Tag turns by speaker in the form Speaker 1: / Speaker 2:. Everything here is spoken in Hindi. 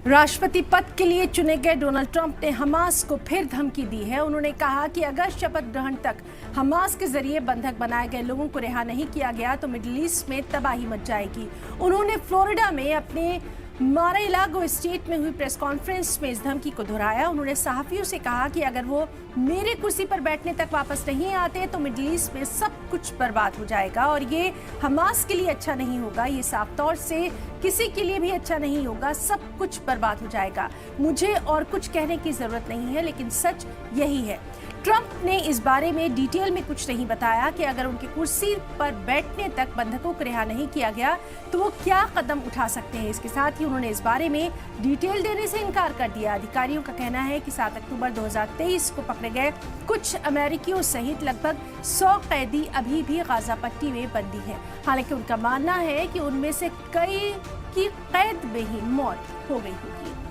Speaker 1: राष्ट्रपति पद के लिए चुने गए डोनाल्ड ट्रंप ने हमास को फिर धमकी दी है। उन्होंने कहा कि अगर शपथ ग्रहण तक हमास के जरिए बंधक बनाए गए लोगों को रिहा नहीं किया गया तो मिडिल ईस्ट में तबाही मच जाएगी। उन्होंने फ्लोरिडा में अपने मार-ए-लागो स्टेट में हुई प्रेस कॉन्फ्रेंस में इस धमकी को दोहराया। उन्होंने सहाफियों से कहा कि अगर वो मेरे कुर्सी पर बैठने तक वापस नहीं आते तो मिडिल ईस्ट में सब कुछ बर्बाद हो जाएगा और ये हमास के लिए अच्छा नहीं होगा। ये साफ तौर से किसी के लिए भी अच्छा नहीं होगा। सब कुछ बर्बाद हो जाएगा। मुझे और कुछ कहने की जरूरत नहीं है, लेकिन सच यही है। ट्रंप ने इस बारे में डिटेल में कुछ नहीं बताया कि अगर उनकी कुर्सी पर बैठने तक बंधकों को रिहा नहीं किया गया तो वो क्या कदम उठा सकते हैं। इसके साथ ही उन्होंने इस बारे में डिटेल देने से इनकार कर दिया। अधिकारियों का कहना है कि 7 अक्टूबर 2023 को पकड़े गए कुछ अमेरिकियों सहित लगभग 100 कैदी अभी भी गाजा पट्टी में बंदी हैं। हालांकि उनका मानना है कि उनमें से कई की कैद में ही मौत हो गई होगी।